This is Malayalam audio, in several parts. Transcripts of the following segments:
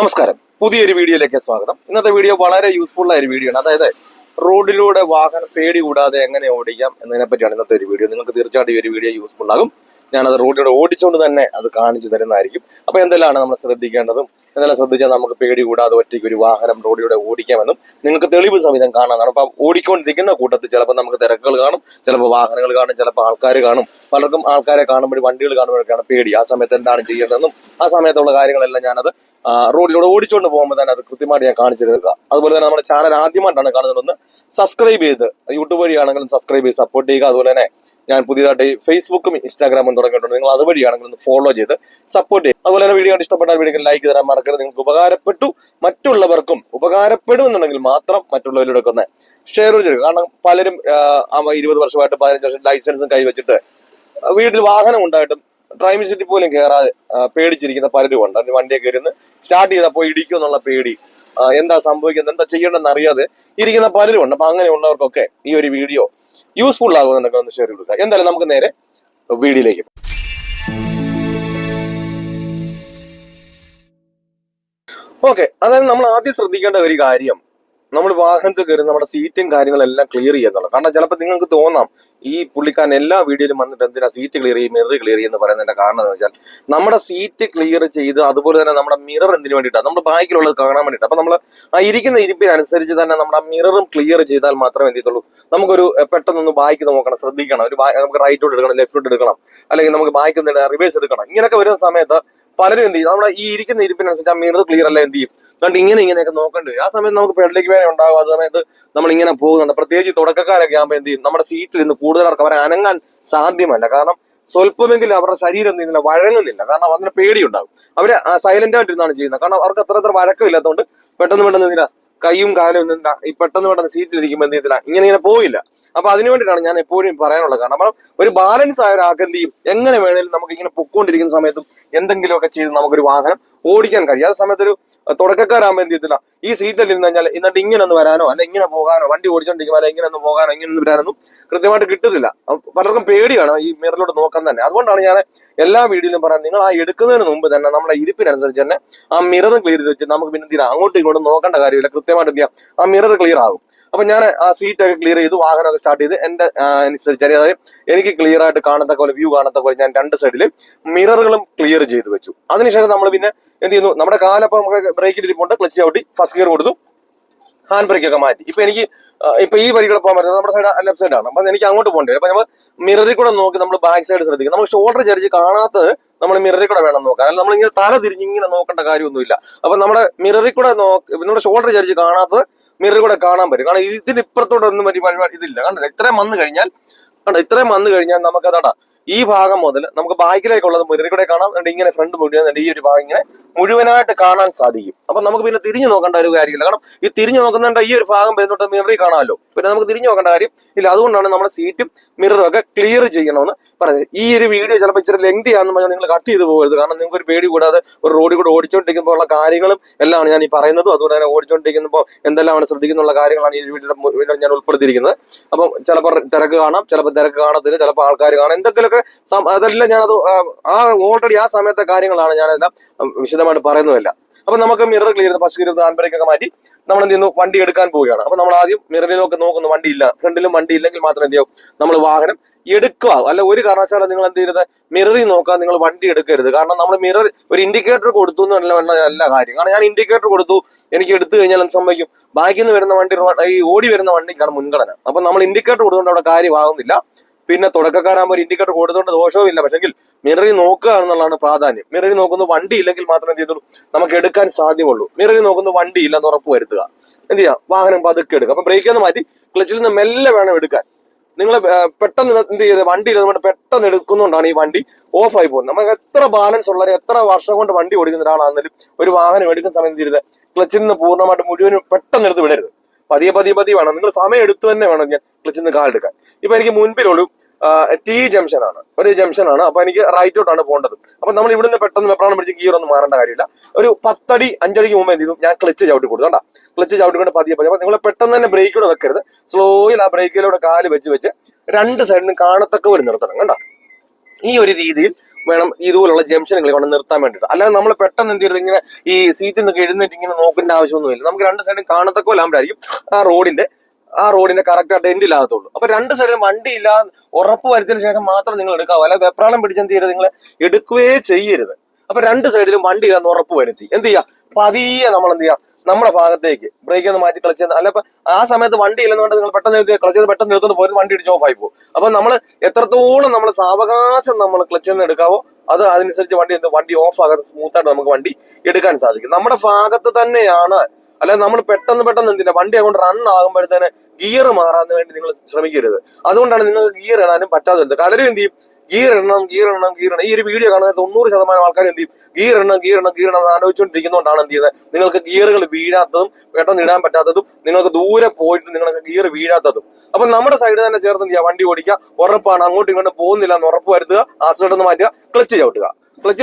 നമസ്കാരം, പുതിയൊരു വീഡിയോയിലേക്ക് സ്വാഗതം. ഇന്നത്തെ വീഡിയോ വളരെ യൂസ്ഫുൾ ആയ ഒരു വീഡിയോ ആണ്. അതായത് റോഡിലൂടെ വാഹനം പേടി കൂടാതെ എങ്ങനെ ഓടിക്കാം എന്നതിനെ പറ്റിയാണ് ഇന്നത്തെ ഒരു വീഡിയോ. നിങ്ങൾക്ക് തീർച്ചയായിട്ടും ഈ ഒരു വീഡിയോ യൂസ്ഫുൾ ആകും. ഞാനത് റോഡിലൂടെ ഓടിച്ചുകൊണ്ട് തന്നെ അത് കാണിച്ചു തരുന്നതായിരിക്കും. അപ്പൊ എന്തെല്ലാം നമ്മൾ ശ്രദ്ധിക്കേണ്ടതും എന്തെല്ലാം ശ്രദ്ധിച്ചാൽ നമുക്ക് പേടി കൂടാതെ ഒറ്റയ്ക്ക് ഒരു വാഹനം റോഡിലൂടെ ഓടിക്കാമെന്നും നിങ്ങൾക്ക് തെളിവ് സഹിതം കാണാനാണ്. അപ്പൊ ഓടിക്കൊണ്ടിരിക്കുന്ന കൂട്ടത്തിൽ ചിലപ്പോൾ നമുക്ക് തിരക്കുകൾ കാണും, ചിലപ്പോൾ വാഹനങ്ങൾ കാണും, ചിലപ്പോൾ ആൾക്കാർ കാണും. പലർക്കും ആൾക്കാരെ കാണുമ്പോൾ വണ്ടികൾ കാണുമ്പോഴൊക്കെയാണ് പേടി. ആ സമയത്ത് എന്താണ് ചെയ്യേണ്ടതെന്നും ആ സമയത്തുള്ള കാര്യങ്ങളെല്ലാം ഞാനത് റോഡിലൂടെ ഓടിച്ചുകൊണ്ട് പോകുമ്പോൾ തന്നെ അത് കൃത്യമായിട്ട് ഞാൻ കാണിച്ചു തരിക. അതുപോലെ തന്നെ നമ്മുടെ ചാനൽ ആദ്യമായിട്ടാണ് കാണുന്നതെന്ന് സബ്സ്ക്രൈബ് ചെയ്ത് യൂട്യൂബ് വഴിയാണെങ്കിലും സബ്സ്ക്രൈബ് ചെയ്ത് സപ്പോർട്ട് ചെയ്യുക. അതുപോലെ തന്നെ ഞാൻ പുതിയതായിട്ട് ഫേസ്ബുക്കും ഇൻസ്റ്റാഗ്രാമും തുടങ്ങിയിട്ടുണ്ട്. നിങ്ങൾ അതുവഴിയാണെങ്കിൽ ഒന്ന് ഫോളോ ചെയ്ത് സപ്പോർട്ട് ചെയ്യും. അതുപോലെ തന്നെ വീഡിയോ ഇഷ്ടപ്പെട്ടാൽ വീഡിയോ ലൈക്ക് തരാൻ മറക്കരുത്. നിങ്ങൾക്ക് ഉപകാരപ്പെട്ടു, മറ്റുള്ളവർക്കും ഉപകാരപ്പെടും എന്നുണ്ടെങ്കിൽ മാത്രം മറ്റുള്ളവരുടെ ഒന്ന് ഷെയർ ചെയ്യുക. കാരണം പലരും 20 വർഷമായിട്ട് 15 വർഷം ലൈസൻസും കൈവച്ചിട്ട് വീട്ടിൽ വാഹനം ഉണ്ടായിട്ടും ഡ്രൈവിംഗ് സീറ്റിൽ പോലും കയറാതെ പേടിച്ചിരിക്കുന്ന പലരും ഉണ്ട്. അതിന് വണ്ടിയെ കയറുന്ന സ്റ്റാർട്ട് ചെയ്തപ്പോൾ ഇടിക്കും എന്നുള്ള പേടി, എന്താ സംഭവിക്കുന്നത്, എന്താ ചെയ്യേണ്ടതെന്ന് അറിയാതെ ഇരിക്കുന്ന പലരും ഉണ്ട്. അപ്പൊ അങ്ങനെയുള്ളവർക്കൊക്കെ ഈ ഒരു വീഡിയോ യൂസ്ഫുൾ ആകുമെന്നൊക്കെ ഒന്ന് ഷെയർ കൊടുക്കുക. എന്തായാലും നമുക്ക് നേരെ വീഡിയോയിലേക്ക്. ഓക്കെ, അതായത് നമ്മൾ ആദ്യം ശ്രദ്ധിക്കേണ്ട ഒരു കാര്യം, നമ്മൾ വാഹനത്തിൽ കയറി നമ്മുടെ സീറ്റും കാര്യങ്ങളെല്ലാം ക്ലിയർ ചെയ്യുന്നുള്ളൂ. കാരണം ചിലപ്പോൾ നിങ്ങൾക്ക് തോന്നാം ഈ പുള്ളിക്കാരൻ എല്ലാ വീഡിയോയിലും വന്നിട്ട് എന്തിനാ സീറ്റ് ക്ലിയർ ചെയ്യും, മിറർ ക്ലിയർ ചെയ്യുന്ന പറയുന്നതിന്റെ കാരണം എന്ന് വെച്ചാൽ നമ്മുടെ സീറ്റ് ക്ലിയർ ചെയ്ത് അതുപോലെ തന്നെ നമ്മുടെ മിറർ എന്തിനു വേണ്ടിയിട്ടാണ്, നമ്മുടെ ബാക്കിലുള്ളത് കാണാൻ വേണ്ടിയിട്ട്. അപ്പൊ നമ്മൾ ആ ഇരിക്കുന്ന ഇരിപ്പിനനുസരിച്ച് തന്നെ നമ്മുടെ മിററും ക്ലിയർ ചെയ്താൽ മാത്രമേ എന്ത് ചെയ്തുള്ളൂ, നമുക്കൊരു പെട്ടെന്നൊന്ന് ബാക്ക് നോക്കണം, ശ്രദ്ധിക്കണം. നമുക്ക് റൈറ്റോട്ട് എടുക്കണം, ലെഫ്റ്റോട്ട് എടുക്കണം, അല്ലെങ്കിൽ നമുക്ക് ബാക്ക് റിവേഴ്സ് എടുക്കണം. ഇങ്ങനെയൊക്കെ വരുന്ന സമയത്ത് പലരും എന്ത് ചെയ്യും, നമ്മുടെ ഈ ഇരിക്കുന്ന ഇരിപ്പിനനുസരിച്ച് ആ മിറർ ക്ലിയർ അല്ല എന്ത് ചെയ്യും, കണ്ട് ഇങ്ങനെയൊക്കെ നോക്കേണ്ടി വരും. ആ സമയത്ത് നമുക്ക് പെടലേക്ക് വേദന ഉണ്ടാകും. ആ സമയത്ത് നമ്മൾ ഇങ്ങനെ പോകുന്നുണ്ട്. പ്രത്യേകിച്ച് തുടക്കക്കാരൊക്കെ ആകുമ്പോൾ എന്ത് ചെയ്യും, നമ്മുടെ സീറ്റിൽ നിന്ന് കൂടുതലാർക്ക് അവരെ അനങ്ങാൻ സാധ്യമല്ല. കാരണം സ്വല്പമെങ്കിലും അവരുടെ ശരീരം എന്ത് ചെയ്യുന്നില്ല, വഴങ്ങുന്നില്ല. കാരണം അതിന് പേടിയുണ്ടാകും. അവര് സൈലന്റ് ആയിട്ടിരുന്നാണ് ചെയ്യുന്നത്. കാരണം അവർക്ക് അത്ര വഴക്കമില്ലാത്തതുകൊണ്ട് പെട്ടെന്ന് എന്തില്ല, കൈയും കാലും ഒന്നും ഈ പെട്ടെന്ന് സീറ്റിലിരിക്കുമ്പോൾ എന്ത് ചെയ്തില്ല, ഇങ്ങനെ പോയില്ല. അപ്പൊ അതിനു വേണ്ടിയിട്ടാണ് ഞാൻ എപ്പോഴും പറയാനുള്ളത്. കാരണം നമ്മൾ ഒരു ബാലൻസ് ആയ ഒരാൾക്ക് എന്ത് ചെയ്യും, എങ്ങനെ വേണേലും നമുക്ക് ഇങ്ങനെ പൊക്കോണ്ടിരിക്കുന്ന സമയത്തും എന്തെങ്കിലുമൊക്കെ ചെയ്ത് നമുക്കൊരു വാഹനം ഓടിക്കാൻ കഴിയും. ആ സമയത്തൊരു തുടക്കക്കാരാകുമ്പോൾ എന്ത് ചെയ്തില്ല, ഈ സീറ്റിൽ ഇരുന്ന് കഴിഞ്ഞാൽ എന്നിട്ട് ഇങ്ങനെ ഒന്ന് വരാനോ അല്ലെ ഇങ്ങനെ പോകാനോ, വണ്ടി ഓടിച്ചോണ്ടിരിക്കുമ്പോൾ അല്ലെ ഇങ്ങനെ ഒന്ന് പോകാനോ ഇങ്ങനെ ഒന്ന് വരാനൊന്നും കൃത്യമായിട്ട് കിട്ടുന്നില്ല. പലർക്കും പേടിയാണ് ഈ മിററിലോട്ട് നോക്കാൻ തന്നെ. അതുകൊണ്ടാണ് ഞാൻ എല്ലാ വീഡിയോയിലും പറയാം, നിങ്ങൾ ആ എടുക്കുന്നതിന് മുമ്പ് തന്നെ നമ്മുടെ ഇരിപ്പിനനുസരിച്ച് തന്നെ ആ മിറർ ക്ലിയർ ചെയ്ത് വെച്ച് നമുക്ക് പിന്നെ എന്തിനാ അങ്ങോട്ടും ഇങ്ങോട്ടും നോക്കേണ്ട കാര്യമില്ല. കൃത്യമായിട്ട് എന്ത് ചെയ്യാം, ആ മിറർ ക്ലിയർ ആകും. അപ്പൊ ഞാൻ ആ സീറ്റൊക്കെ ക്ലിയർ ചെയ്തു, വാഹനമൊക്കെ സ്റ്റാർട്ട് ചെയ്ത് എന്റെ അനുസരിച്ച്, അതായത് എനിക്ക് ക്ലിയർ ആയിട്ട് കാണത്തക്ക പോലെ, വ്യൂ കാണത്തക്ക പോലെ ഞാൻ രണ്ട് സൈഡിലും മിററുകളും ക്ലിയർ ചെയ്ത് വെച്ചു. അതിനുശേഷം നമ്മൾ പിന്നെ എന്ത് ചെയ്യുന്നു, നമ്മുടെ കാലപ്പം നമുക്ക് ബ്രേക്കിൽ ഇരിപ്പുണ്ട്, ക്ലച്ച് ചവിട്ടി ഫസ്റ്റ് ഗിയർ കൊടുത്തു, ഹാൻഡ് ബ്രേക്ക് ഒക്കെ മാറ്റി. ഇപ്പൊ ഈ വരികൾ പോകാൻ പറ്റുന്നത് നമ്മുടെ സൈഡ് ലെഫ്റ്റ് സൈഡാണ്. അപ്പൊ എനിക്ക് അങ്ങോട്ട് പോകേണ്ടി വരും. അപ്പൊ നമ്മൾ മിററിൽ കൂടെ നോക്കി നമ്മൾ ബാക്ക് സൈഡ് ശ്രദ്ധിക്കും. നമ്മൾ ഷോൾഡർ ചരിച്ച് കാണാത്തത് നമ്മൾ മിററിൽ കൂടെ വേണം നോക്കാൻ. അല്ല നമ്മളിങ്ങനെ തല തിരിഞ്ഞ് ഇങ്ങനെ നോക്കേണ്ട കാര്യമൊന്നുമില്ല. അപ്പൊ നമ്മുടെ മിററിൽ കൂടെ നമ്മുടെ ഷോൾഡർ ചരിച്ച് കാണാത്തത് മിററിൽ കൂടെ കാണാൻ പറ്റും. കാരണം ഇതിന് ഇപ്പുറത്തോടൊന്നും പറ്റി ഇതില്ല. കണ്ടില്ല, ഇത്രയും വന്നു കഴിഞ്ഞാൽ നമുക്ക് അതാ ഈ ഭാഗം മുതൽ നമുക്ക് ബാക്കിലേക്കുള്ളത് മുന്നിൽ കൂടെ കാണാം. ഇങ്ങനെ ഫ്രണ്ട് മുഴുവൻ ഈ ഒരു ഭാഗം ഇങ്ങനെ മുഴുവനായിട്ട് കാണാൻ സാധിക്കും. അപ്പൊ നമുക്ക് പിന്നെ തിരിഞ്ഞു നോക്കേണ്ട ഒരു കാര്യമില്ല. കാരണം ഈ തിരിഞ്ഞു നോക്കുന്നുണ്ട് ഈ ഒരു ഭാഗം വരുന്നോട്ട് മിററിൽ കാണാമല്ലോ, പിന്നെ നമുക്ക് തിരിഞ്ഞു നോക്കേണ്ട കാര്യം ഇല്ല. അതുകൊണ്ടാണ് നമ്മുടെ സീറ്റും മിററും ഒക്കെ ക്ലിയർ ചെയ്യണമെന്ന് പറഞ്ഞത്. ഈ ഒരു വീഡിയോ ചിലപ്പോൾ ഇച്ചിരി ലെങ്തി ആണെന്ന് പറഞ്ഞാൽ നിങ്ങൾ കട്ട് ചെയ്ത് പോകരുത്. കാരണം നിങ്ങൾക്ക് ഒരു പേടി കൂടാതെ ഒരു റോഡിൽ കൂടെ ഓടിച്ചോണ്ടിരിക്കുമ്പോൾ ഉള്ള കാര്യങ്ങളും എല്ലാമാണ് ഞാൻ ഈ പറയുന്നതും. അതുകൊണ്ട് തന്നെ ഓടിച്ചോണ്ടിരിക്കുമ്പോൾ എന്തെല്ലാമാണ് ശ്രദ്ധിക്കുന്നുള്ള കാര്യങ്ങളാണ് ഈ വീഡിയോ ഞാൻ ഉൾപ്പെടുത്തിയിരിക്കുന്നത്. അപ്പം ചിലപ്പോൾ തിരക്ക് കാണാം, ചിലപ്പോൾ തിരക്ക് കാണത്തില്ല, ചിലപ്പോൾ ആൾക്കാർ കാണാം, എന്തെങ്കിലുമൊക്കെ അതെല്ലാം ഞാനത് ഓൾറെഡി ആ സമയത്തെ കാര്യങ്ങളാണ് ഞാനെല്ലാം വിശദമായിട്ട് പറയുന്നതല്ല. അപ്പൊ നമുക്ക് മിറർ ക്ലിയർ ചെയ്ത് ഫസ്റ്റ് ഗിയർ ഹാൻഡ് ബ്രേക്ക് ഒക്കെ മാറ്റി നമ്മൾ എന്ത് ചെയ്യുന്നു, വണ്ടി എടുക്കാൻ പോവുകയാണ്. അപ്പൊ നമ്മൾ ആദ്യം മിററിലൊക്കെ നോക്കുന്നു, വണ്ടിയില്ല, ഫ്രണ്ടിലും വണ്ടി ഇല്ലെങ്കിൽ മാത്രം എന്ത് ചെയ്യും, നമ്മൾ വാഹനം എടുക്കുക. അല്ല ഒരു കാരണവശാലും നിങ്ങൾ എന്ത് ചെയ്യരുത്, മിററിൽ നോക്കാൻ നിങ്ങൾ വണ്ടി എടുക്കരുത്. കാരണം നമ്മൾ മിറർ ഒരു ഇൻഡിക്കേറ്റർ കൊടുത്തു എന്നല്ല കാര്യം. കാരണം ഞാൻ ഇൻഡിക്കേറ്റർ കൊടുത്തു, എനിക്ക് എടുത്തു കഴിഞ്ഞാൽ എന്ത് സംഭവിക്കും, ബാക്കിൽ നിന്ന് വരുന്ന വണ്ടി, ഈ ഓടി വരുന്ന വണ്ടിക്കാണ് മുൻഗണന. അപ്പൊ നമ്മൾ ഇൻഡിക്കേറ്റർ കൊടുത്തുകൊണ്ട് അവിടെ കാര്യമാകുന്നില്ല. പിന്നെ തുടക്കക്കാരാകുമ്പോൾ ഇൻഡിക്കേറ്റർ കൊടുത്തുകൊണ്ട് ദോഷവും ഇല്ല. പക്ഷെങ്കിൽ മിററിൽ നോക്കുക എന്നുള്ളതാണ് പ്രാധാന്യം. മിററിൽ നോക്കുന്ന വണ്ടി ഇല്ലെങ്കിൽ മാത്രമേ എന്ത് ചെയ്തുള്ളൂ, നമുക്ക് എടുക്കാൻ സാധ്യമുള്ളൂ. മിററിൽ നോക്കുന്ന വണ്ടി ഇല്ലെന്ന് ഉറപ്പ് വരുത്തുക. എന്ത് ചെയ്യാം, വാഹനം പതുക്കെ എടുക്കുക. അപ്പൊ ബ്രേക്കിൽ നിന്ന് മാറ്റി ക്ലച്ചിൽ നിന്ന് മെല്ലെ വേണം എടുക്കാൻ. നിങ്ങൾ പെട്ടെന്ന് എന്ത് ചെയ്ത് വണ്ടി ഇരുന്നുകൊണ്ട് പെട്ടെന്ന് എടുക്കുന്നതുകൊണ്ടാണ് ഈ വണ്ടി ഓഫായി പോകുന്നത്. നമുക്ക് എത്ര ബാലൻസ് ഉള്ളവരെ, എത്ര വർഷം കൊണ്ട് വണ്ടി ഓടിക്കുന്ന ഒരാളാണെങ്കിലും ഒരു വാഹനം എടുക്കുന്ന സമയത്ത് ചെയ്ത് ക്ലച്ചിൽ നിന്ന് പൂർണ്ണമായിട്ട് മുഴുവനും പെട്ടെന്ന് എടുത്ത് വിടരുത്. പതിയെ വേണം. നിങ്ങൾ സമയം എടുത്തു തന്നെ വേണം ഞാൻ ക്ലച്ചിൽ നിന്ന് കാലെടുക്കാൻ. ഇപ്പൊ എനിക്ക് മുൻപിലൊരു T ജംഗ്ഷനാണ്, ഒരു ജംഗ്ഷനാണ്. അപ്പൊ എനിക്ക് റൈറ്റോട്ടാണ് പോകേണ്ടത്. അപ്പൊ നമ്മൾ ഇവിടുന്ന് പെട്ടെന്ന് വെപ്രാളം പിടിച്ച് ഗിയർ ഒന്നും മാറേണ്ട കാര്യമില്ല. ഒരു 5 അടിക്ക് മുമ്പ് എന്ത് ചെയ്തു, ഞാൻ ക്ലച്ച് ചവിട്ടി കൊടുത്തു. കണ്ടാ, ക്ലച്ച് ചവിട്ടിക്കൊണ്ട് പതിയെ. അപ്പൊ നിങ്ങൾ പെട്ടെന്ന് തന്നെ ബ്രേക്കിലൂടെ വെക്കരുത്. സ്ലോയിൽ ആ ബ്രേക്കിലൂടെ കാല് വെച്ച് രണ്ട് സൈഡിലും കാണത്തക്ക ഒരു നിർത്തണം. കണ്ടാ, ഈ ഒരു രീതിയിൽ വേണം ഇതുപോലുള്ള ജംഗ്ഷനുകളിൽ കൊണ്ട് നിർത്താൻ വേണ്ടിയിട്ട്. അല്ലാതെ നമ്മൾ പെട്ടെന്ന് എന്ത് ചെയ്യരുത്, ഇങ്ങനെ ഈ സീറ്റിൽ നിന്നൊക്കെ എഴുന്നേറ്റ് ഇങ്ങനെ നോക്കേണ്ട ആവശ്യമൊന്നുമില്ല. നമുക്ക് രണ്ട് സൈഡും കാണത്തക്കോലാകുമ്പോഴായിരിക്കും ആ റോഡിന്റെ കറക്റ്റ് ആയിട്ട് എൻഡിലാകത്തുള്ളൂ. അപ്പൊ രണ്ട് സൈഡിലും വണ്ടി ഇല്ലാതെ ഉറപ്പ് വരുത്തിയതിനു ശേഷം മാത്രം നിങ്ങൾ എടുക്കാവൂ. അല്ലാതെ വെപ്രാളം പിടിച്ചെന്ത് ചെയ്യരുത്, നിങ്ങൾ എടുക്കുകയേ ചെയ്യരുത്. അപ്പൊ രണ്ട് സൈഡിലും വണ്ടി ഇല്ലാന്ന് ഉറപ്പ് വരുത്തി എന്ത് ചെയ്യാ, പതിയെ നമ്മൾ എന്ത് ചെയ്യാ, നമ്മുടെ ഭാഗത്തേക്ക് ബ്രേക്ക് ഒന്ന് മാറ്റി ക്ലച്ച്. അല്ല ഇപ്പൊ ആ സമയത്ത് വണ്ടി ഇല്ലെന്നുകൊണ്ട് നിങ്ങൾ പെട്ടെന്ന് ക്ലച്ച് ചെയ്ത് പെട്ടെന്ന് എടുത്തുകൊണ്ട് പോയത് വണ്ടി ഇടിച്ച് ഓഫ് ആയി പോകും. അപ്പൊ നമ്മൾ എത്രത്തോളം നമ്മൾ സാവകാശം നമ്മൾ ക്ലച്ച് നിന്ന് എടുക്കാവോ അതനുസരിച്ച് വണ്ടി ഓഫ് ആകാതെ സ്മൂത്തായിട്ട് നമുക്ക് വണ്ടി എടുക്കാൻ സാധിക്കും. നമ്മുടെ ഭാഗത്ത് തന്നെയാണ്. അല്ലാതെ നമ്മൾ പെട്ടെന്ന് എന്തിനാ വണ്ടി അങ്ങോട്ട് റൺ ആകുമ്പോഴത്തേന് ഗിയർ മാറാൻ വേണ്ടി നിങ്ങൾ ശ്രമിക്കരുത്. അതുകൊണ്ടാണ് നിങ്ങൾക്ക് ഗിയർ ഇടാനും പറ്റാതെ വരുന്നത്. പലരും എന്ത് ചെയ്യും, ഗിയർ ഇടണം. ഈ ഒരു വീഡിയോ കാണുന്ന 90% ആൾക്കാർ എന്ത് ചെയ്യും, ഗിയർ ഇടണം ആലോചിച്ചുകൊണ്ടിരിക്കുന്നതുകൊണ്ടാണ് എന്ത് ചെയ്യുന്നത്, നിങ്ങൾക്ക് ഗിയറുകൾ വീഴാത്തതും പെട്ടെന്ന് ഇടാൻ പറ്റാത്തതും, നിങ്ങൾക്ക് ദൂരെ പോയിട്ട് നിങ്ങൾക്ക് ഗിയർ വീഴാത്തതും. അപ്പൊ നമ്മുടെ സൈഡ് തന്നെ ചേർത്ത് എന്ത് ചെയ്യുക, വണ്ടി ഓടിക്കുക. ഉറപ്പാണ് അങ്ങോട്ടും ഇങ്ങോട്ടും പോകുന്നില്ല എന്ന് ഉറപ്പ് വരുത്തുക. ആക്സിഡന്റ് ഒന്ന് മാറ്റുക, ക്ലച്ച്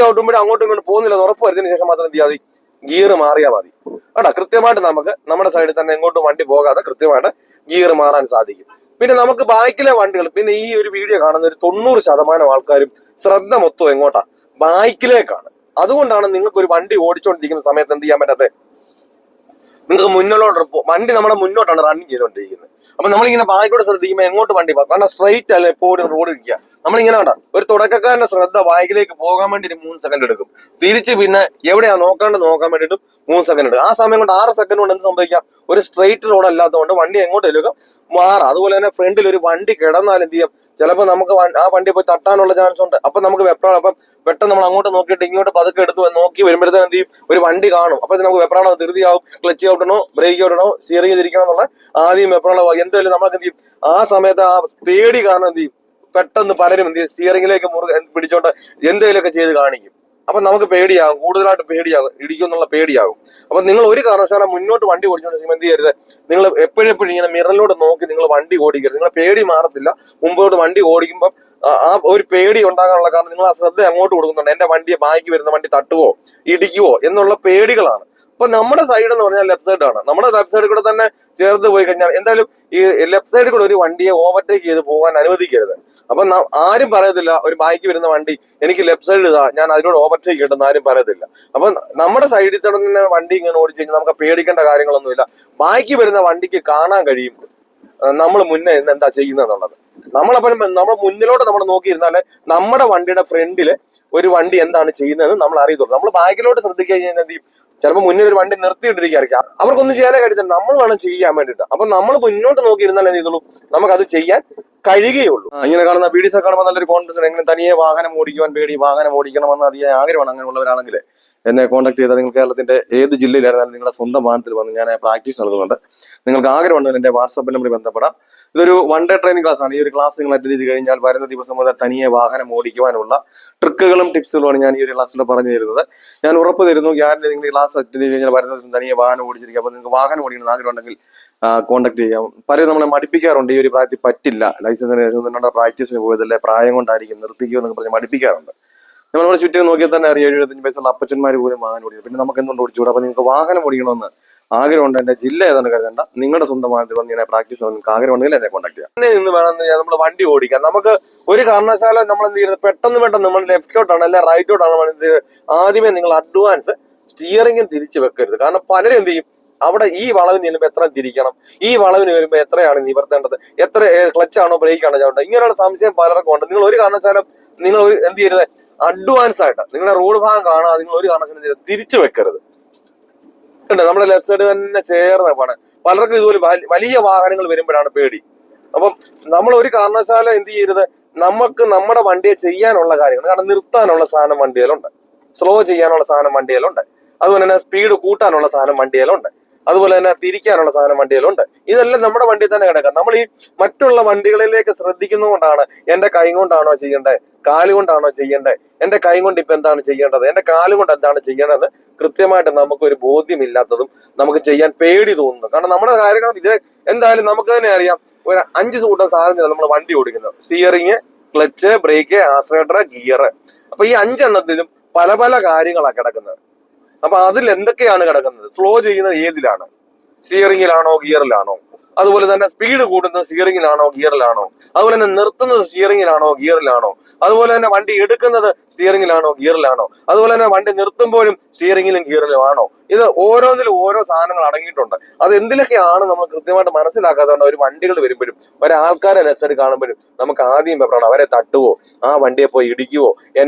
ചവിട്ടുമ്പോഴും അങ്ങോട്ടും ഇങ്ങോട്ടും പോകുന്നില്ല എന്ന് ഉറപ്പ് വരുത്തിയതിനു ശേഷം മാത്രം എന്ത് ചെയ്യാതെ ഗിയർ മാറിയാൽ മതി കേട്ടോ. കൃത്യമായിട്ട് നമുക്ക് നമ്മുടെ സൈഡിൽ തന്നെ എങ്ങോട്ടും വണ്ടി പോകാതെ കൃത്യമായിട്ട് ഗിയർ മാറാൻ സാധിക്കും. പിന്നെ നമുക്ക് ബാക്കിലെ വണ്ടികൾ, പിന്നെ ഈ ഒരു വീഡിയോ കാണുന്ന ഒരു 90% ആൾക്കാരും ശ്രദ്ധ മൊത്തം എങ്ങോട്ടാ, ബൈക്കിലേക്കാണ്. അതുകൊണ്ടാണ് നിങ്ങൾക്ക് ഒരു വണ്ടി ഓടിച്ചുകൊണ്ടിരിക്കുന്ന സമയത്ത് എന്ത് ചെയ്യാൻ പറ്റാത്തത്, നിങ്ങൾക്ക് വണ്ടി നമ്മുടെ മുന്നോട്ടാണ് റണ്ണിങ് ചെയ്തുകൊണ്ടിരിക്കുന്നത്. അപ്പൊ നമ്മളിങ്ങനെ ബാക്കിലൂടെ ശ്രദ്ധിക്കുമ്പോൾ എങ്ങോട്ട് വണ്ടി പോകും, കാരണം സ്ട്രൈറ്റ് അല്ല എപ്പോഴും റോഡ് ഇരിക്കുക. നമ്മളിങ്ങനെ വേണ്ട, ഒരു തുടക്കക്കാരന്റെ ശ്രദ്ധ ബാക്കിലേക്ക് പോകാൻ വേണ്ടി ഒരു 3 സെക്കൻഡ് എടുക്കും. തിരിച്ച് പിന്നെ എവിടെയാ നോക്കാൻ വേണ്ടിയിട്ട് 3 സെക്കൻഡ് എടുക്കും. ആ സമയം കൊണ്ട് 6 സെക്കൻഡ് കൊണ്ട് എന്ത് സംഭവിക്കാം, ഒരു സ്ട്രൈറ്റ് റോഡ് അല്ലാത്തതുകൊണ്ട് വണ്ടി എങ്ങോട്ടേലും മാറാം. അതുപോലെ തന്നെ ഫ്രണ്ടിൽ ഒരു വണ്ടി കിടന്നാൽ എന്ത് ചെയ്യാം, ചിലപ്പോൾ നമുക്ക് ആ വണ്ടി പോയി തട്ടാനുള്ള ചാൻസ് ഉണ്ട്. അപ്പൊ നമുക്ക് വെപ്രാളം, അപ്പം പെട്ടെന്ന് നമ്മൾ അങ്ങോട്ട് നോക്കിയിട്ട് ഇങ്ങോട്ട് പതുക്കെ എടുത്ത് നോക്കി വരുമ്പോഴത്തേന് എന്ത് ചെയ്യും, ഒരു വണ്ടി കാണും. അപ്പൊ നമുക്ക് വെപ്രാളം ധൃതിയാവും. ക്ലച്ച് ഔട്ടണോ ബ്രേക്ക് ഔട്ടണോ സ്റ്റിയറിംഗ് തിരിക്കണം എന്നുള്ള ആദ്യം വെപ്രാളമാകും. എന്തായാലും നമുക്ക് എന്ത് ചെയ്യും, ആ സമയത്ത് ആ പേടി കാരണം എന്ത് ചെയ്യും, പെട്ടെന്ന് പലരും എന്ത് ചെയ്യും, സ്റ്റിയറിംഗിലേക്ക് പിടിച്ചോണ്ട് എന്തെങ്കിലുമൊക്കെ ചെയ്ത് കാണിക്കും. അപ്പൊ നമുക്ക് പേടിയാകും, കൂടുതലായിട്ട് പേടിയാകും, ഇടിക്കുന്നുള്ള പേടിയാകും. അപ്പൊ നിങ്ങൾ ഒരു കാരണവശാലും മുന്നോട്ട് വണ്ടി ഓടിച്ചുകൊണ്ട് എന്ത് ചെയ്യരുത്, നിങ്ങൾ എപ്പോഴെപ്പോഴും ഇങ്ങനെ മിററിലൂടെ നോക്കി നിങ്ങൾ വണ്ടി ഓടിക്കരുത്. നിങ്ങളെ പേടി മാറത്തില്ല. മുമ്പോട്ട് വണ്ടി ഓടിക്കുമ്പോൾ ആ ഒരു പേടി ഉണ്ടാകാനുള്ള കാരണം നിങ്ങൾ ആ ശ്രദ്ധ അങ്ങോട്ട് കൊടുക്കുന്നുണ്ട്. എന്റെ വണ്ടിയെ ബാക്കി വരുന്ന വണ്ടി തട്ടുവോ ഇടിക്കുവോ എന്നുള്ള പേടികളാണ്. അപ്പൊ നമ്മുടെ സൈഡ് എന്ന് പറഞ്ഞാൽ ലെഫ്റ്റ് സൈഡ് ആണ്. നമ്മുടെ ലെഫ്റ്റ് സൈഡിൽ കൂടെ തന്നെ ചേർത്ത് പോയി കഴിഞ്ഞാൽ എന്തായാലും ഈ ലെഫ്റ്റ് സൈഡിൽ കൂടെ ഒരു വണ്ടിയെ ഓവർടേക്ക് ചെയ്ത് പോകാൻ അനുവദിക്കരുത്. അപ്പൊ ആരും പറയത്തില്ല ഒരു ബാക്കി വരുന്ന വണ്ടി എനിക്ക് ലെഫ്റ്റ് സൈഡിൽ ഇതാ ഞാൻ അതിനോട് ഓവർടേക്ക് കിട്ടുന്ന ആരും പറയത്തില്ല. അപ്പൊ നമ്മുടെ സൈഡിൽ തന്നെ വണ്ടി ഇങ്ങനെ ഓടിച്ചു കഴിഞ്ഞാൽ നമുക്ക് പേടിക്കേണ്ട കാര്യങ്ങളൊന്നുമില്ല. ബാക്കി വരുന്ന വണ്ടിക്ക് കാണാൻ കഴിയും നമ്മൾ മുന്നേ എന്താ ചെയ്യുന്നതെന്നുള്ളത്. നമ്മളപ്പം നമ്മുടെ മുന്നിലോട്ട് നമ്മൾ നോക്കിയിരുന്നാല് നമ്മുടെ വണ്ടിയുടെ ഫ്രണ്ടില് ഒരു വണ്ടി എന്താണ് ചെയ്യുന്നതെന്ന് നമ്മൾ അറിയത്തുള്ളൂ. നമ്മൾ ബാക്കിലോട്ട് ശ്രദ്ധിക്കുക കഴിഞ്ഞാൽ എന്ത് ചെയ്യും, ചിലപ്പോൾ മുന്നിൽ ഒരു വണ്ടി നിർത്തിയിട്ടിരിക്കും. അവർക്കൊന്നും ചെയ്യാനേ കഴിയത്തില്ല, നമ്മൾ വേണം ചെയ്യാൻ വേണ്ടിയിട്ട്. അപ്പൊ നമ്മൾ മുന്നോട്ട് നോക്കിയിരുന്നാൽ എന്ത് ചെയ്തോളൂ, നമുക്കത് ചെയ്യാൻ കഴിയുകയുള്ളൂ. ഇങ്ങനെ കാണുന്ന വീഡിയോസ് കാണുമ്പോൾ നല്ലൊരു കോൺഫിഡൻസ്, എങ്ങനെ തനിയെ വാഹനം ഓടിക്കുവാൻ പേടി, വാഹനം ഓടിക്കണമെന്ന് അധികം ആഗ്രഹമാണ് അങ്ങനെയുള്ളവരാണെങ്കിൽ എന്നെ കോൺടാക്ട് ചെയ്താൽ നിങ്ങൾ കേരളത്തിന്റെ ഏത് ജില്ലയിലായിരുന്നാലും നിങ്ങളുടെ സ്വന്തം വാഹനത്തിൽ വന്ന് ഞാൻ പ്രാക്ടീസ് നൽകുന്നുണ്ട്. നിങ്ങൾക്ക് ആഗ്രഹമുണ്ടെങ്കിൽ എന്റെ വാട്സാപ്പ് നമ്പറിൽ ബന്ധപ്പെടാം. ഇതൊരു 1 ഡേ ട്രെയിനിങ് ക്ലാസ് ആണ്. ഈ ഒരു ക്ലാസ് നിങ്ങൾ അറ്റൻഡ് ചെയ്ത് കഴിഞ്ഞാൽ വരുന്ന ദിവസം മുതൽ തനിയെ വാഹനം ഓടിക്കുവാനുള്ള ട്രിക്കുകളും ടിപ്സുകളുമാണ് ഞാൻ ഈ ഒരു ക്ലാസ്സിൽ പറഞ്ഞു തരുന്നത്. ഞാൻ ഉറപ്പ് തരുന്നു, ഗ്യാരണ്ടി നിങ്ങൾ ഈ ക്ലാസ് അറ്റൻഡ് ചെയ്ത് കഴിഞ്ഞാൽ വരുന്ന ദിവസം തനിയെ വാഹനം ഓടിച്ചിരിക്കും. അപ്പൊ നിങ്ങൾക്ക് വാഹനം ഓടിക്കണം ആഗ്രഹം ഉണ്ടെങ്കിൽ കോൺടാക്ട് ചെയ്യാം. പലരും നമ്മളെ മടിപ്പിക്കാറുണ്ട്, ഈ ഒരു പ്രായത്തിൽ പറ്റില്ല, ലൈസൻസിന് ശേഷം പ്രാക്ടീസിന് പോയതല്ലേ, പ്രായം കൊണ്ടായിരിക്കും, നിർത്തിക്കോ എന്നൊക്കെ പറഞ്ഞ് മടിപ്പിക്കാറുണ്ട്. നമ്മളെ ചുറ്റും നോക്കിയാൽ തന്നെ അറിയാം 75 വയസ്സുള്ള അപ്പച്ചന്മാർ പോലും വാഹനം ഓടിക്കും. പിന്നെ നമുക്ക് എന്തുകൊണ്ട് ഓടിച്ചുകൂടാ? അപ്പൊ നിങ്ങൾക്ക് വാഹനം ഓടിക്കണമെന്ന് ആഗ്രഹമുണ്ട്, എന്റെ ജില്ല ഏതാണ് കരുതണ്ട, നിങ്ങളുടെ സ്വന്തം വാഹനത്തിൽ വന്ന് ഞാൻ പ്രാക്ടീസ് നിങ്ങൾക്ക് ആഗ്രഹം ഉണ്ടെങ്കിൽ എന്നെ കോൺടാക്ട് ചെയ്യാം. തന്നെ നിന്ന് വേണം നമ്മൾ വണ്ടി ഓടിക്കാൻ. നമുക്ക് ഒരു കാരണവശാലും നമ്മൾ എന്ത് ചെയ്യുന്നത്, പെട്ടെന്ന് നമ്മൾ ലെഫ്റ്റിലോട്ടാണ് അല്ലെ റൈറ്റോട്ടാണ് ആദ്യമേ നിങ്ങൾ അഡ്വാൻസ് സ്റ്റിയറിംഗും തിരിച്ചു വെക്കരുത്. കാരണം പലരും എന്ത് ചെയ്യും, അവിടെ ഈ വളവിന് ചെല്ലുമ്പോൾ എത്ര തിരിക്കണം, ഈ വളവിന് വരുമ്പോൾ എത്രയാണ് നിവർത്തേണ്ടത്, എത്ര ക്ലച്ചാണോ ബ്രേക്കാണോ ചവിട്ടേണ്ടത്, ഇങ്ങനെയുള്ള സംശയം പലർക്കും ഉണ്ട്. നിങ്ങൾ ഒരു കാരണവശാലും നിങ്ങൾ എന്ത് ചെയ്യരുത്, അഡ്വാൻസ് ആയിട്ട് നിങ്ങളുടെ റോഡ് ഭാഗം കാണാതെ നിങ്ങൾ ഒരു കാരണവശാലും തിരിച്ചു വെക്കരുത്. ഉണ്ട് നമ്മുടെ ലെഫ്റ്റ് സൈഡ് തന്നെ ചേർന്ന പാണ്. പലർക്കും ഇതുപോലെ വലിയ വാഹനങ്ങൾ വരുമ്പോഴാണ് പേടി. അപ്പം നമ്മൾ ഒരു കാരണവശാലും എന്ത് ചെയ്യരുത്, നമുക്ക് നമ്മുടെ വണ്ടിയെ ചെയ്യാനുള്ള കാര്യങ്ങൾ, കാരണം നിർത്താനുള്ള സാധനം വണ്ടിയിലുണ്ട്, സ്ലോ ചെയ്യാനുള്ള സാധനം വണ്ടിയിലുണ്ട്, അതുപോലെ തന്നെ സ്പീഡ് കൂട്ടാനുള്ള സാധനം വണ്ടിയിലുണ്ട്, അതുപോലെ തന്നെ തിരിക്കാനുള്ള സാധനം വണ്ടിയിലുണ്ട്. ഇതെല്ലാം നമ്മുടെ വണ്ടിയിൽ തന്നെ കിടക്കാം. നമ്മൾ ഈ മറ്റുള്ള വണ്ടികളിലേക്ക് ശ്രദ്ധിക്കുന്നതുകൊണ്ടാണ് എന്റെ കൈ കൊണ്ടാണോ ചെയ്യേണ്ടത്, കാലുകൊണ്ടാണോ ചെയ്യേണ്ടത്, എന്റെ കൈ കൊണ്ട് ഇപ്പൊ എന്താണ് ചെയ്യേണ്ടത്, എന്റെ കാലുകൊണ്ട് എന്താണ് ചെയ്യേണ്ടത് കൃത്യമായിട്ട് നമുക്കൊരു ബോധ്യമില്ലാത്തതും നമുക്ക് ചെയ്യാൻ പേടി തോന്നുന്നു. കാരണം നമ്മുടെ കാര്യങ്ങൾ ഇത് എന്തായാലും നമുക്ക് തന്നെ അറിയാം. ഒരു 5 കൂട്ടം സാധനത്തിലാണ് നമ്മൾ വണ്ടി ഓടിക്കുന്നത്: steering, clutch, brake, accelerator, gear. അപ്പൊ ഈ 5 എണ്ണത്തിലും പല പല കാര്യങ്ങളാണ് കിടക്കുന്നത്. അപ്പൊ അതിൽ എന്തൊക്കെയാണ് കിടക്കുന്നത്, ഫ്ലോ ചെയ്യുന്നത് ഏതിലാണ്, സ്റ്റിയറിംഗിലാണോ ഗിയറിലാണോ, അതുപോലെ തന്നെ സ്പീഡ് കൂട്ടുന്നത് സ്റ്റിയറിംഗിലാണോ ഗിയറിലാണോ, അതുപോലെ തന്നെ നിർത്തുന്നത് സ്റ്റിയറിംഗിലാണോ ഗിയറിലാണോ, അതുപോലെ തന്നെ വണ്ടി എടുക്കുന്നത് സ്റ്റിയറിംഗിലാണോ ഗിയറിലാണോ, അതുപോലെ തന്നെ വണ്ടി നിർത്തുമ്പോഴും സ്റ്റിയറിംഗിലും ഗിയറിലും ആണോ. ഇത് ഓരോന്നിലും ഓരോ സാധനങ്ങൾ അടങ്ങിയിട്ടുണ്ട്. അത് എന്തിലൊക്കെയാണ് നമ്മൾ കൃത്യമായിട്ട് മനസ്സിലാക്കാത്തതുകൊണ്ട് ഒരു വണ്ടികൾ വരുമ്പോഴും ഒരാൾക്കാരെ ലെഫ്റ്റ് കാണുമ്പോഴും നമുക്ക് ആദ്യം പേപ്പറാണ് അവരെ തട്ടുവോ, ആ വണ്ടിയെ പോയി ഇടിക്കുവോ,